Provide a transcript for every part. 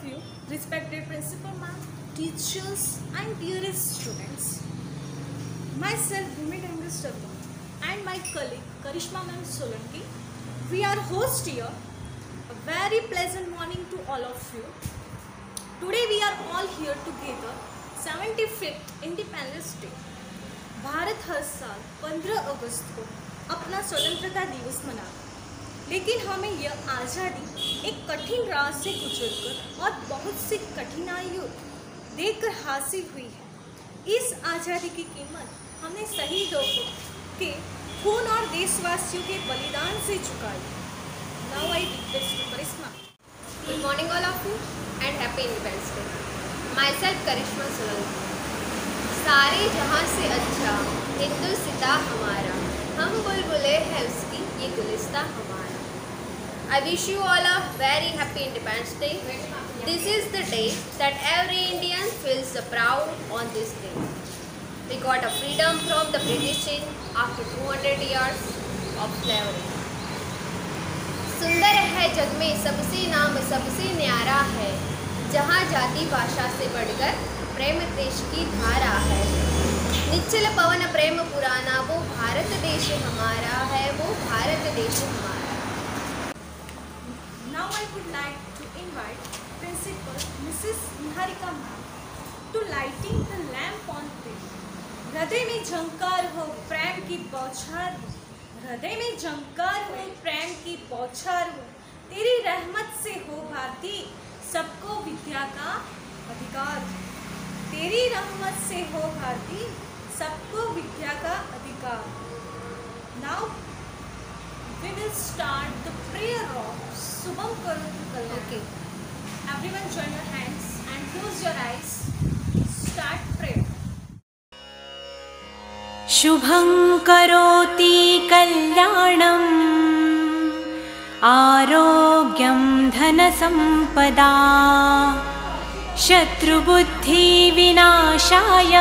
you, respected principal ma'am, teachers and dearest students. Myself, Bhumi Dhangastarma, and my colleague Karishma ma'am Solanki, we are host here. A very pleasant morning to all of you. Today we are all here together. 75th Independence Day. Bharat हर साल 15 अगस्त को अपना स्वतंत्रता दिवस मनाता, लेकिन हमें यह आज़ादी एक कठिन राह से गुजरकर और बहुत सी कठिनाइयों देकर हासिल हुई है। इस आज़ादी की कीमत हमने शहीदों के खून और देशवासियों के बलिदान से चुकाई। Now I request Karishma. Good morning all of you and happy Independence Day. Myself Karishma Solanki. सारे जहाँ से अच्छा हिंदुस्तां हमारा, हम बुलबुले हैं उसकी ये गुलिस्तां हमारा। I wish you all a very happy Independence Day. This is the day that every Indian feels proud on this day. We got a freedom from the British after 200 years of slavery. सुंदर है जग में सबसे नाम सबसे न्यारा है, जहाँ जाति भाषा से बढ़कर प्रेम देश की धारा है। निश्चल पवन प्रेम पुराना वो भारत देश हमारा है, वो भारत देश हमारा। Now I would like to invite Principal Mrs. Niharika ma'am to lighting the lamp on day. हृदय में झंकार हो प्रेम की बौछार हो, हृदय में झंकार हो प्रेम की बौछार हो, तेरी रहमत से हो भारती सबको विद्या का अधिकार। तेरी रहमत से हो भारती सबको विद्या का अधिकार। Now we will start the prayer of Subham Karoti Kalyan. Okay. Everyone join your hands and close your eyes. Start prayer. शुभं करोति कल्याणम् आरोग्यं धनसम्पदा शत्रुबुद्धि विनाशाय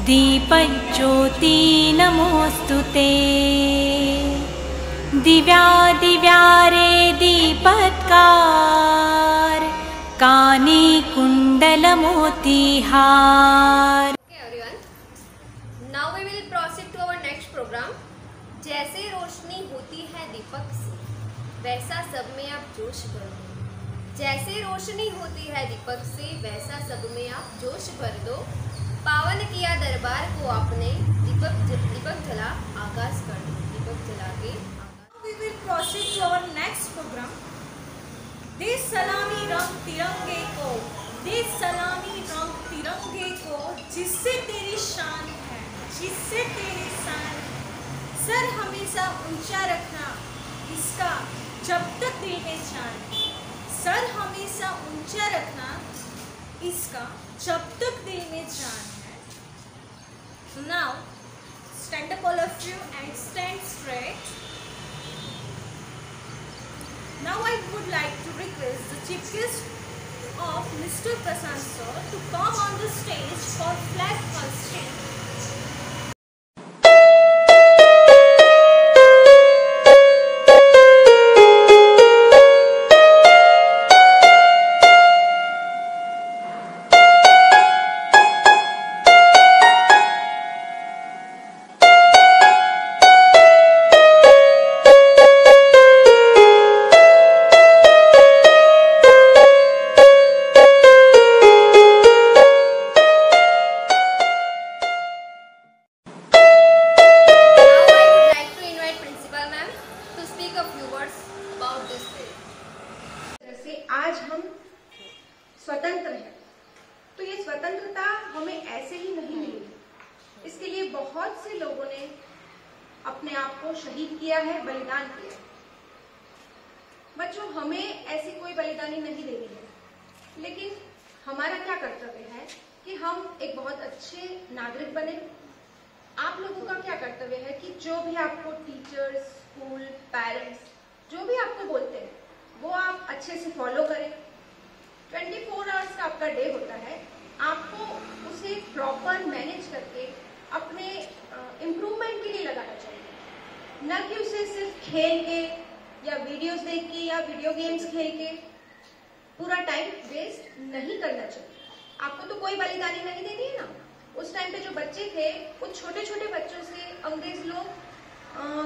दीपज्योति नमोस्तुते दिव्यादिव्यारे दीपत्कार कानी कुंडल Motihar. Now we will proceed to our next program. जैसे रोशनी होती है दीपक से, वैसा सब में आप जोश भर दो। जैसे रोशनी होती है दीपक से, वैसा सब में आप जोश भर दो। पावन किया दरबार को आपने, दीपक जला आगाज कर दो। दीपक जला के We will proceed to our next program. दे सलामी रंग तिरंगे को, दे सलामी रंग तिरंगे को, जिससे तेरी शान है, जिससे तेरी शान है। सर हमेशा ऊंचा रखना इसका जब तक दिल में जान है। सर हमेशा ऊंचा रखना इसका जब तक दिल में जान है। Now stand up all of you and stand straight. Now I would like to request the chief guest of Mr. Prasad sir to come on the stage for flag hoisting. आज हम स्वतंत्र हैं, तो ये स्वतंत्रता हमें ऐसे ही नहीं मिली। इसके लिए बहुत से लोगों ने अपने आप को शहीद किया है, बलिदान किया है। बच्चों, हमें ऐसी कोई बलिदानी नहीं देनी है, लेकिन हमारा क्या कर्तव्य है कि हम एक बहुत अच्छे नागरिक बने। आप लोगों का क्या कर्तव्य है कि जो भी आपको टीचर्स, स्कूल, पेरेंट्स जो भी आपको बोलते हैं वो आप अच्छे से फॉलो करें। 24 आवर्स का आपका डे होता है, आपको उसे प्रॉपर मैनेज करके अपने इम्प्रूवमेंट के लिए लगाना चाहिए, न कि उसे सिर्फ खेल के या वीडियोस देख के या वीडियो गेम्स खेल के पूरा टाइम वेस्ट नहीं करना चाहिए। आपको तो कोई बलिदानी नहीं देनी है ना। उस टाइम पे जो बच्चे थे, कुछ छोटे छोटे बच्चों से अंग्रेज लोग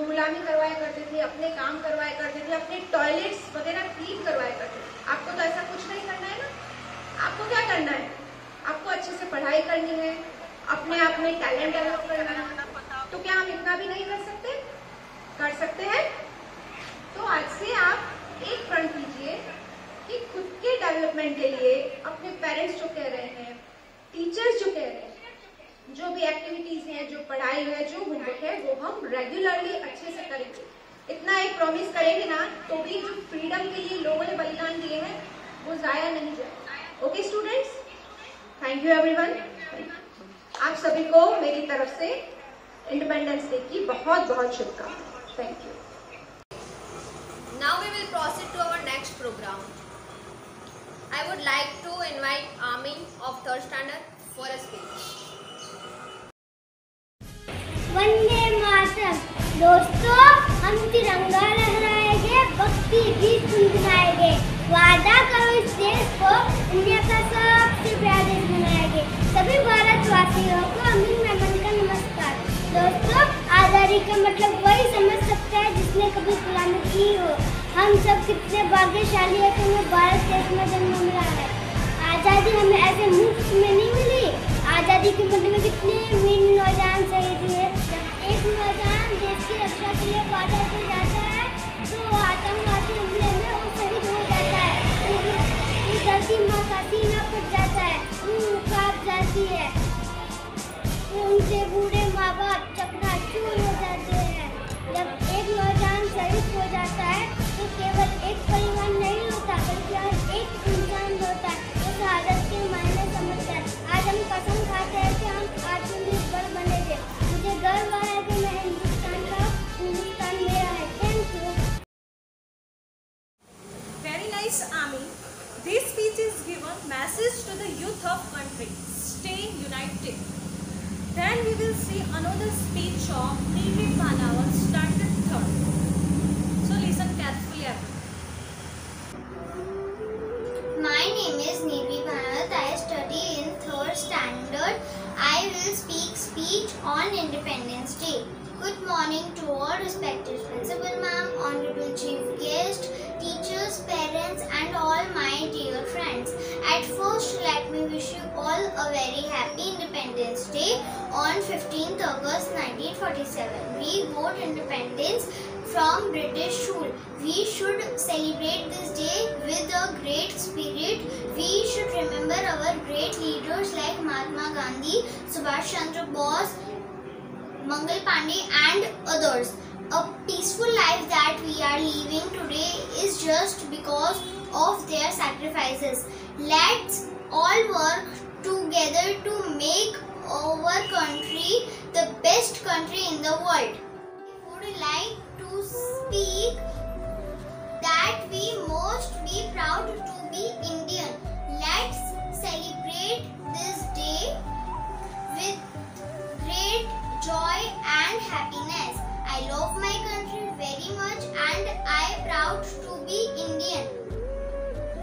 गुलामी करवाया करते थे, अपने काम करवाया करते थे, अपने टॉयलेट्स वगैरह क्लीन करवाया करते थे। आपको तो ऐसा कुछ नहीं करना है ना। आपको क्या करना है? आपको अच्छे से पढ़ाई करनी है, अपने आप में टैलेंट डेवलप करना है। तो क्या हम इतना भी नहीं कर सकते? कर सकते हैं। तो आज से आप एक प्रण कीजिए कि खुद के डेवलपमेंट के लिए अपने पेरेंट्स जो कह रहे हैं, टीचर्स जो कह रहे हैं, जो भी एक्टिविटीज हैं, जो पढ़ाई है, जो होमवर्क है, वो हम रेगुलरली अच्छे से करेंगे। इतना एक प्रॉमिस करेंगे ना, तो भी जो फ्रीडम के लिए लोगों ने बलिदान दिए हैं वो जाया नहीं जाए। Okay students, thank you everyone. आप सभी को मेरी तरफ से इंडिपेंडेंस डे की बहुत बहुत शुभकामनाएं। Thank you. Now we will proceed to our next program. I would like to invite Amin of 3rd standard for a speech. Vande Mataram. दोस्तों, हम तिरंगा लहराएंगे, भक्ति गीत गुनगुनाएंगे, वादा करो इस देश को दुनिया का सबसे प्यारा देश बनाएंगे। सभी भारतवासियों को अमीन मेमन का नमस्कार। दोस्तों, आज़ादी का मतलब वही समझ सकता है जिसने कभी गुलामी की हो। हम सब कितने भाग्यशाली है कि हमें भारत देश में जन्म मिला है। आज़ादी हमें ऐसे मुफ्त में नहीं मिली। आज़ादी के मुद्दे में कितने वीर नौजवान शहीद हुए। जब एक नौजवान देश की रक्षा के लिए बॉर्डर पर जाता है तो आतंकवादी हमले में वो शहीद हो जाता है। धरती माँ का सीना फट जाता है, ऊँट कांप जाती है, उनसे बूढ़े माँ बाप चकनाचूर हो जाते हैं। जब एक नौजवान शहीद हो जाता है तो केवल एक परिवार नहीं होता, बल्कि हर एक इंसान होता है। तो शहादत के मायने समझता है। आज हम कसम खाते हैं कि हम आत्मनिर्भर बनेंगे। मुझे गर्व है कि मैं हिंदुस्तान मेरा है। Thank you. Very nice, Amin. This speech is given message to the youth of country. Stay united. Then we will see another speech of Nivi Bhanawat, standard 3rd. So listen carefully. My name is Nivi Bhanawat. I study in 3rd standard. I will speech on Independence Day. Good morning to all respected principal ma'am, honorable chief guest, teachers, parents and all my dear friends. At first, let me wish you all a very happy Independence Day on 15th August 1947. We got independence from British rule. We should celebrate this day with a great spirit. We should remember our great leaders like Mahatma Gandhi, Subhash Chandra Bose, Mangal Pandey and others. A peaceful life that we are living today is just because of their sacrifices. Let's all work together to make our country the best country in the world. I would like to speak that we must be proud to be Indian. Let's celebrate this day with great joy and happiness. I love my country very much and I am proud to be Indian.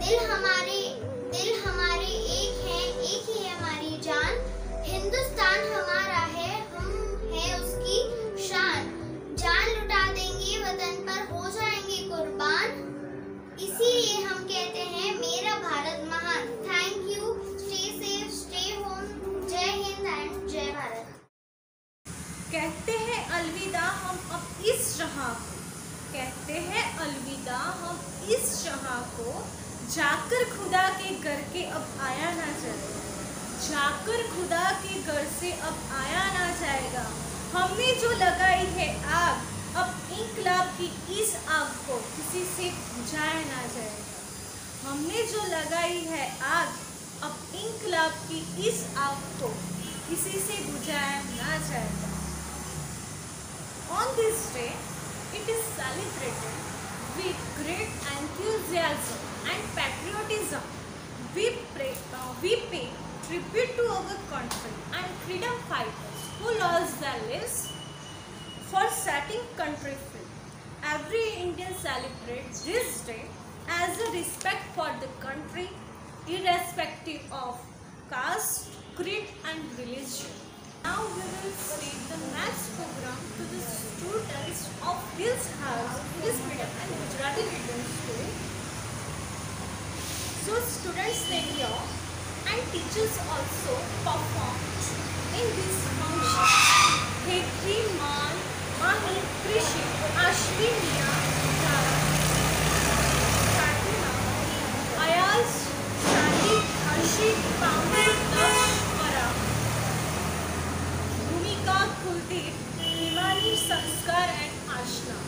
दिल हमारे एक ही है हमारी जान। हिंदुस्तान हमारा है, हम हैं उसकी शान। जान लुटा देंगे वतन पर, हो जाएंगे कुर्बान। इसीलिए हम कहते हैं मेरा भारत महान। Thank you. Stay safe, stay home. जय हिंद एंड जय भारत। कहते हैं अलविदा हम अब इस जहां को, कहते हैं अलविदा हम इस जहां को, जाकर खुदा के घर के अब आया ना जाएगा, जाकर खुदा के घर से अब आया ना जाएगा। हमने जो लगाई है आग, अब इंकलाब की इस आग को किसी से बुझाया ना जाएगा। हमने जो लगाई है आग, अब इंकलाब की इस आग को किसी से बुझाया ना जाएगा। On this day, it is celebrated with great enthusiasm and patriotism. We pay tribute to our country and freedom fighters who lost their lives for setting country free. Every Indian celebrates this day as a respect for the country irrespective of caste, creed and religion. Now we will see the maths program to the students of Hills House English Medium and Gujarati Medium School. So students stay here and teachers also perform in this function. Hekri, Man, Mahi, Krishi, Ashwiniya, Dhara, Fatima, Ayaz, Shahid, Harshit, Pawan, Nash, Vara, Bhumika, Kuldeep, Himani, Sanskar and Ashna.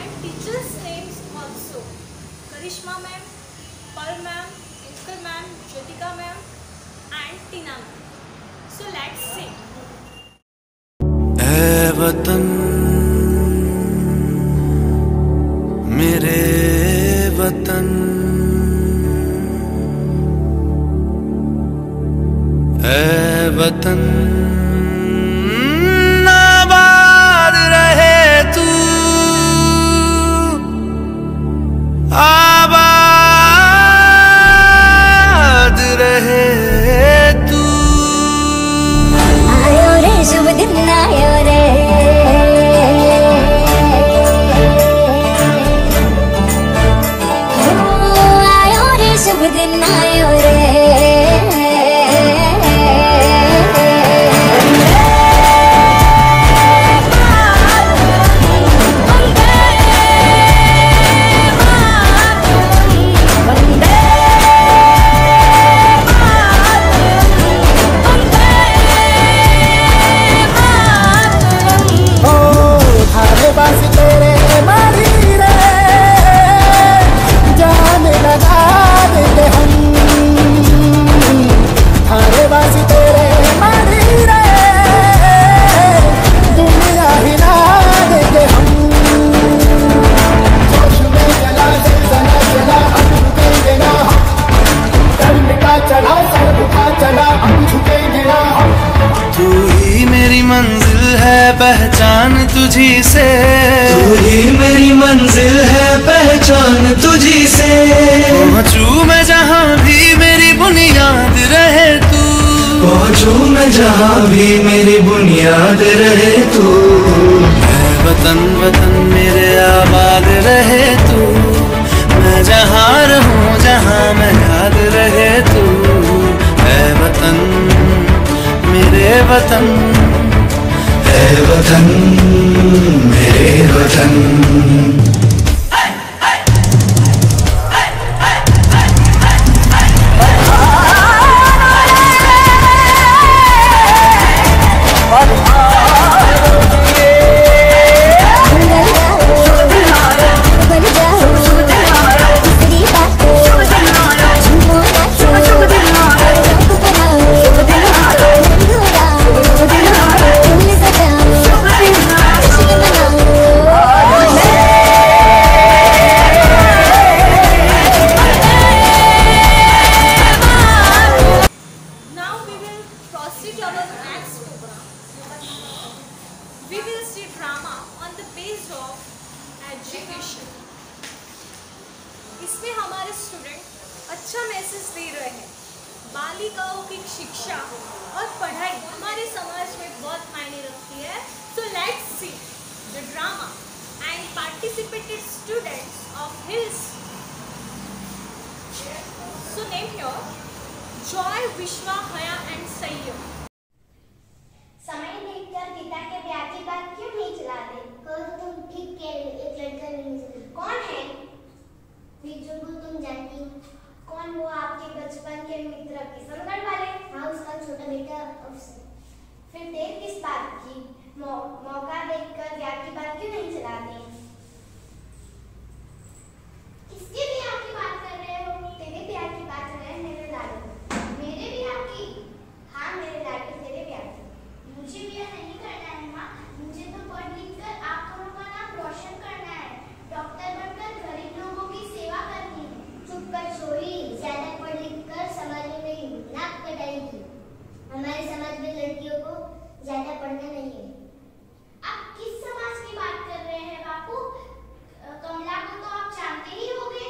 And teachers' names also Karishma ma'am, Pearl ma'am, Iskal ma'am, Jyotika ma'am and Tina ma'am. So let's sing. ऐ वतन मेरे वतन, ऐ वतन आबाद रहे तू, आबाद रहे तू। आयो रे शुभ दिन आयो रे, आयो रे शुभ दिन आयो रे। तू ही मेरी मंजिल है पहचान तुझी से, तू ही मेरी मंजिल है पहचान तुझी से। पहुँचू मैं जहाँ भी मेरी बुनियाद रहे तू, पहुँचू मैं जहाँ भी मेरी बुनियाद रहे तू। ऐ वतन वतन मेरे आबाद रहे तू, मैं जहाँ रहूँ जहाँ मैं याद रहे तू। ऐ वतन मेरे वतन, ऐ वतन मेरे वतन। We will see drama on the base of education. इसमें हमारे स्टूडेंट अच्छा मैसेज दे रहे हैं। बालिकाओं की शिक्षा और पढ़ाई हमारे समाज में बहुत मायने रखती है। So let's see the drama and participated students of Hills. So name here Joy, Vishwa, Haya and Sayyam. समय देखकर पिता के ब्याह की बात क्यों नहीं चलाते? तुम ठीक कह रहे हो, एक लड़का नहीं चला। कौन है? विजू को तुम जानती हो? कौन वो आपके बचपन के मित्र किशनगढ़ वाले? हाँ, उसका छोटा बेटा अफसर। फिर देर किस बात की? मौका देखकर ब्याह की बात क्यों नहीं चलाते? किसके ब्याह की बात कर रहे हो? तेरे ब्याह की बात कर रहे हैं मेरे लाडू। मेरे ब्याह की? हाँ, मेरे लाडू तेरे ब्याह की। मुझे ब्याह नहीं करना है माँ, मुझे तो पढ़ लिख कर आप दोनों का नाम रोशन करना है, डॉक्टर बनकर गरीब लोगों की सेवा करनी है। चुप कर छोरी, ज्यादा पढ़ लिख कर समाज में मेरी नाक कटाएगी। हमारे समाज में लड़कियों को ज्यादा पढ़ना नहीं है। आप किस समाज की बात कर रहे हैं बापू? कमला को तो आप जानते ही होंगे।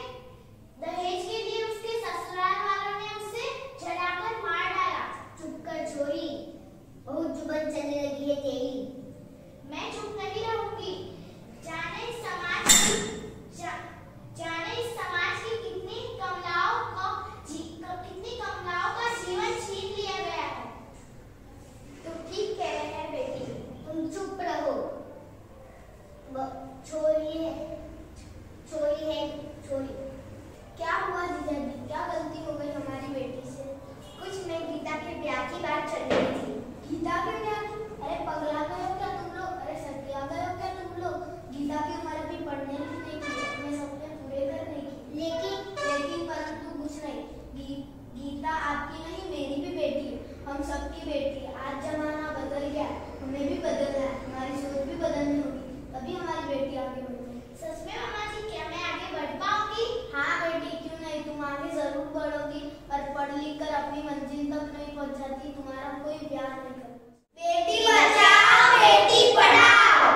हम सबकी बेटी। आज जमाना बदल गया, हमें भी बदलना है, हमारी सोच भी बदलनी होगी, तभी हमारी बेटी आगे बढ़ेगी। सच में मामा जी, क्या मैं आगे बढ़ पाऊंगी? हाँ बेटी, क्यों नहीं, तुम आगे जरूर बढ़ोगी और पढ़ लिख कर अपनी मंजिल तक नहीं पहुंच जाती, तुम्हारा कोई ब्याह नहीं करता। बेटी बचाओ, बेटी पढ़ाओ।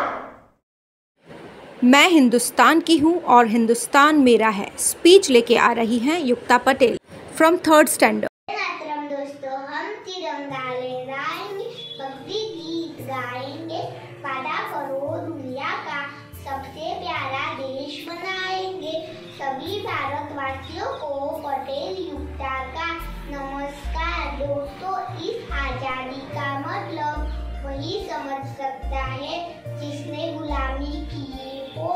मैं हिंदुस्तान की हूँ और हिंदुस्तान मेरा है। स्पीच लेके आ रही हैं युक्ता पटेल फ्रॉम 3rd स्टैंडर्ड। दोस्तों, हम तिरंगा लहराएंगे, भक्ति गीत गाएंगे, वादा करो दुनिया का सबसे प्यारा देश बनाएंगे। सभी भारतवासियों को पटेल युक्ता का नमस्कार। दोस्तों, इस आजादी का मतलब वही समझ सकता है जिसने गुलामी की हो।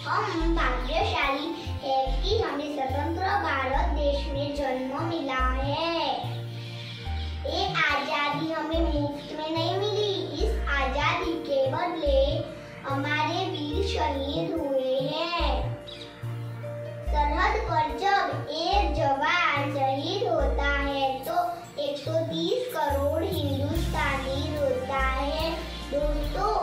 हम भाग्यशाली है कि हमें स्वतंत्र भारत देश में जन्म मिला है। ये आजादी हमें मुफ्त में नहीं मिली, इस आजादी के बदले हमारे वीर शहीद हुए हैं। सरहद पर जब एक जवान शहीद होता है तो 130 करोड़ हिंदुस्तानी रोता है। दोस्तों,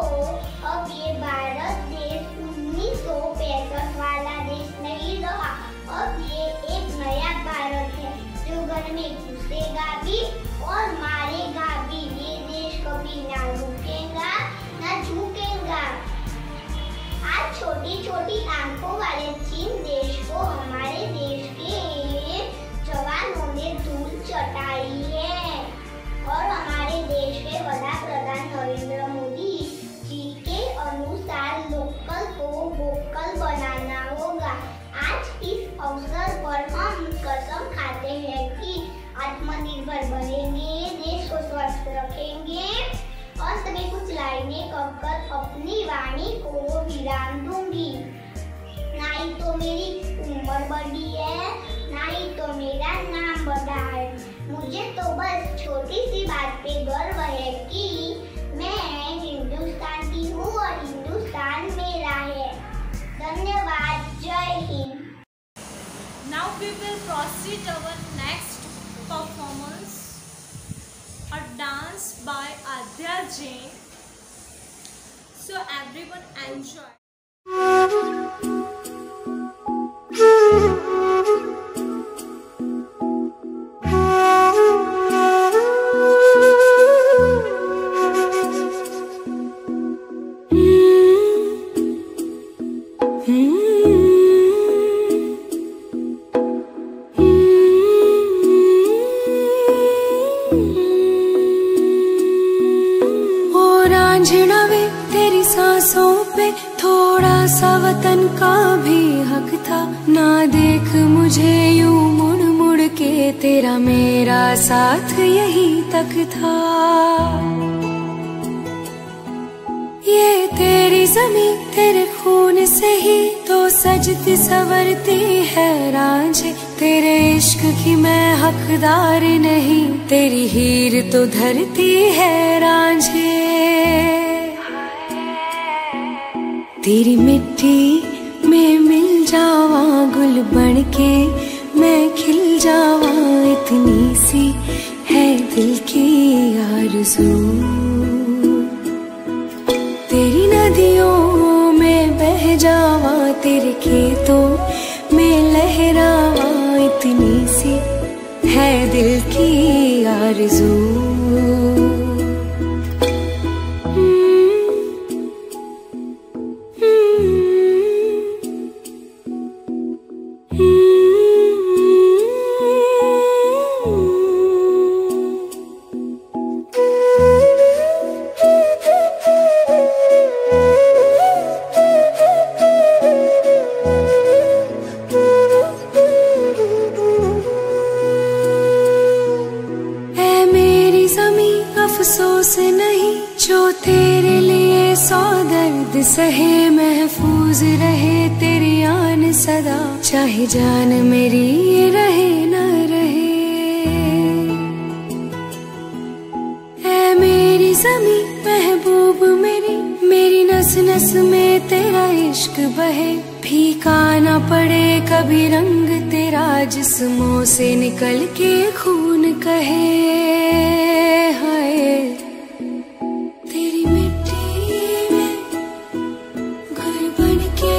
अब ये भारत देश 1965 वाला देश नहीं रहा, अब ये एक नया भारत है जो घर में घुसेगा भी और मारेगा भी। ये देश कभी ना रुकेगा ना झुकेगा। आज छोटी छोटी आंखों वाले चीन देश को हमारे देश के जवानों ने धूल चटाई है और हमारे देश के वडाप्रधान नरेंद्र मोदी जी के अनुसार लोकल को वोकल बनाना होगा। आज इस अवसर पर हम कसम खाते हैं कि आत्मनिर्भर बनेंगे, देश को स्वस्थ रखेंगे और सभी कुछ लाइनें कहकर अपनी वाणी को विराम दूंगी। ना ही तो मेरी उम्र बढ़ी है, ना ही तो मेरा नाम बढ़ा है। मुझे तो बस छोटी सी बात पे गर्व है कि मैं हिंदुस्तान की हूँ और हिंदुस्तान मेरा है। धन्यवाद। जय Hind. Now we will proceed our next performance, a dance by Adya Jain. So everyone enjoy. तेरी सांसों पे थोड़ा सा वतन का भी हक था। ना देख मुझे यूं मुड़ मुड़ के, तेरा मेरा साथ यही तक था। ये तेरी ज़मीं तेरे खून से ही तो सजती संवरती है रांझे। तेरे इश्क की मैं हकदार नहीं, तेरी हीर तो धरती है रांझे। तेरी मिट्टी में मिल जावा गुल बन के, मैं खिल जावा, इतनी सी है दिल की आरज़ू। तेरी नदियों में बह जावा, तेरे खेतों में लहरावा, इतनी सी है दिल की आरज़ू। अफसोस नहीं जो तेरे लिए सौ दर्द सहे, महफूज रहे तेरी आन सदा, चाहे जान मेरी ये रहे न रहे। ऐ मेरी ज़मीं महबूब मेरी, मेरी नस नस में तेरा इश्क बहे, फीका न पड़े कभी रंग तेरा। तेरा जिस्मों से निकल के खून कहे हाय, तेरी मिट्टी में घर बन के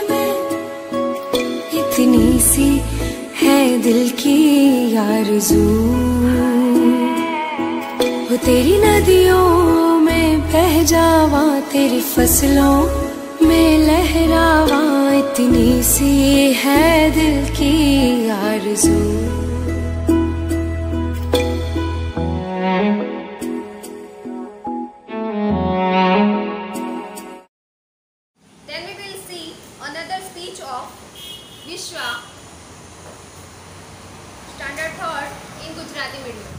मैं, इतनी सी है दिल की आरज़ू, वो तेरी नदियों में बह जावा, तेरी फसलों में लहरावा, इतनी सी है दिल की आरज़ू। Then we will see another speech of Vishwa, standard 3rd in Gujarati medium.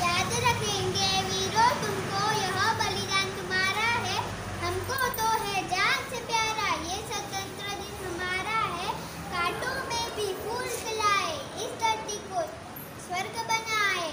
याद रखेंगे वीरों तुमको, यह बलिदान तुम्हारा है, हमको तो है जान से प्यारा, ये स्वतंत्र दिन हमारा है। कांटों में भी फूल खिलाए, इस धरती को स्वर्ग बनाए,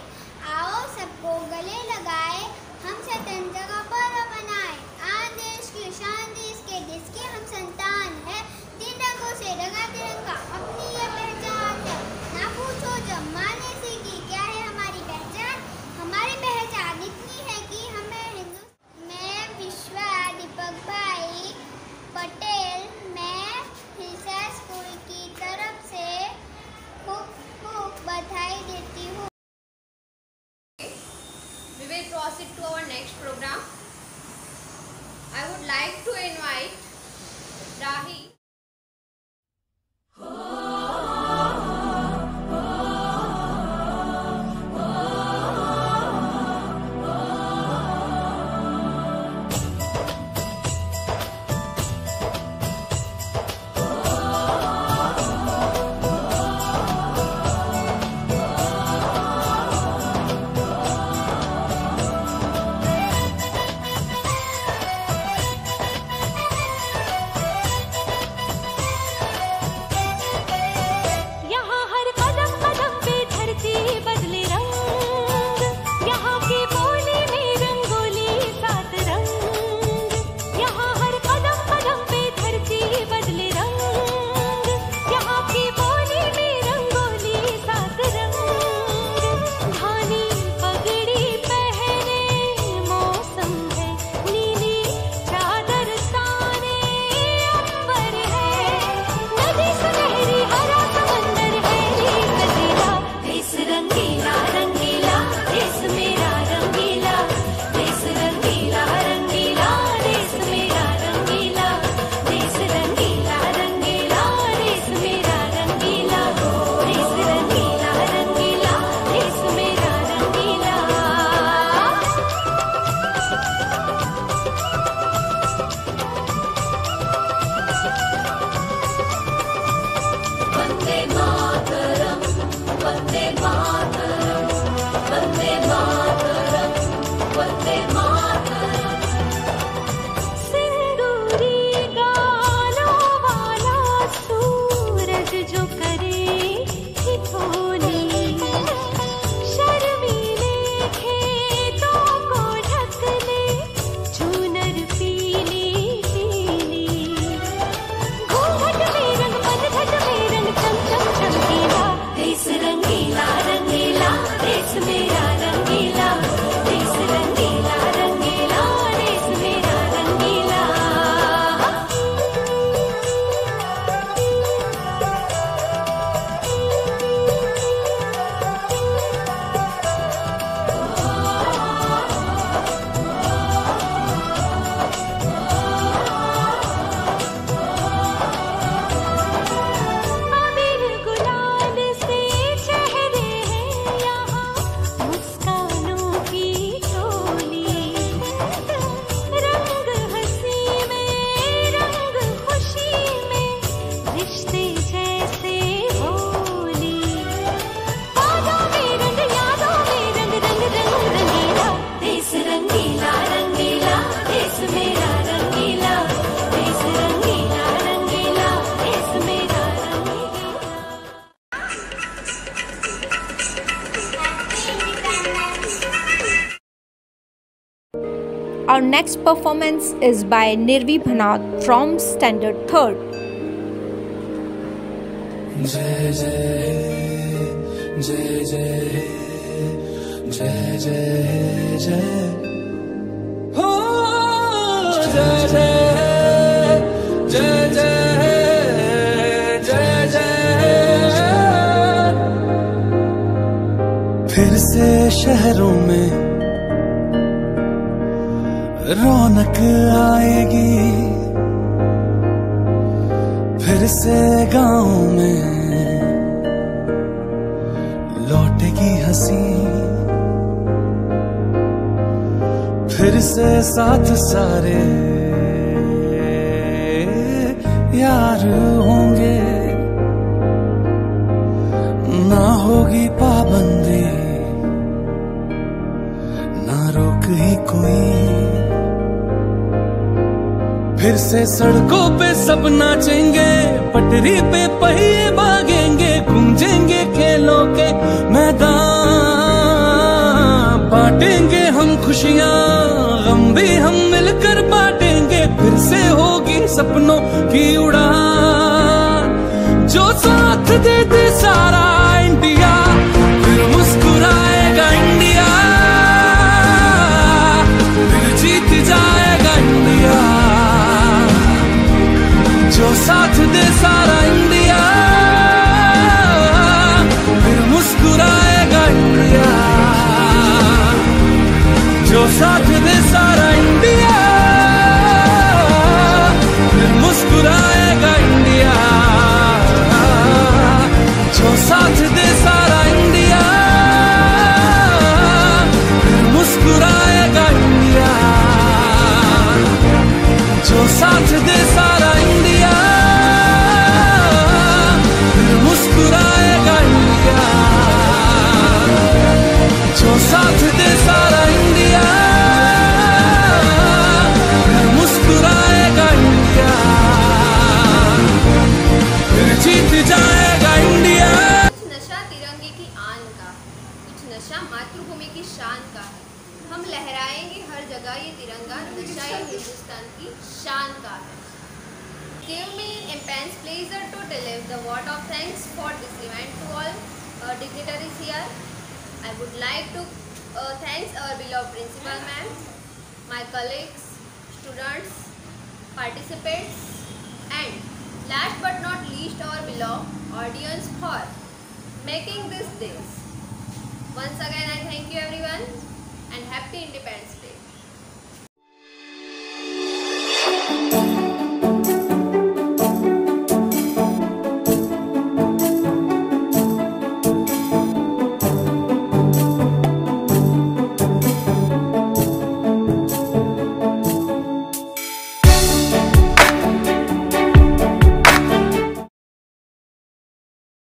आओ सबको गले लगाए, हम स्वतंत्र का पर्व मनाए। आज देश की शान देश के जिसके हम संतान है, तीन रंगों से रंगा तिरंगा अपनी ये पहचान है। ना पूछो जब माने सीखी क्या है हमारी पहचान, हमारी पहचान इतनी है कि हमें हिंदू। मैं विश्वा दीपक भाई पटेल, मैं हिलसा स्कूल की तरफ से खूब खूब बधाई देती हूँ। We will proceed to our next program. I would like to invite Rahi. Our next performance is by Nirvi Bhanath from Standard 3rd. जय जय जय जय जय जय जय हो जय जय जय जय जय जय। फिर से शहरों में रौनक आएगी, फिर से गाँव में लौटेगी हंसी, फिर से साथ सारे यार होंगे, ना होगी पाबंदी ना रोक ही कोई। फिर से सड़कों पे सब नाचेंगे, पटरी पे पहिए भागेंगे, गूंजेंगे खेलों के मैदान, बांटेंगे हम खुशियाँ गम भी हम मिलकर बांटेंगे, फिर से होगी सपनों की उड़ान। जो साथ दे दे सारा इंडिया, फिर मुस्कुराएगा इंडिया, फिर जीत जाएगा इंडिया। जो साथ दे सारा इंडिया, फिर मुस्कुराएगा इंडिया। जो साथ दे सारा इंडिया, फिर मुस्कुराएगा इंडिया। जो साथ दे सारा इंडिया, फिर मुस्कुराएगा इंडिया। जो साथ दे सारा इंडिया, फिर मुस्कुराएगा इंडिया। जो साथ दे सारा इंडिया, फिर मुस्कुराएगा इंडिया, फिर जीत जाएगा इंडिया। कुछ नशा तिरंगे की आन का, कुछ नशा मातृभूमि की शान का है। हम लहराएंगे हर जगह ये तिरंगा, नशा ये हिंदुस्तान की शान का है। Give me an immense pleasure to deliver the word of thanks for this event to all dignitaries here. I would like to thank our beloved principal ma'am, my colleagues, students, participants, and last but not least our beloved audience for making this day. Once again I thank you everyone and happy Independence Day.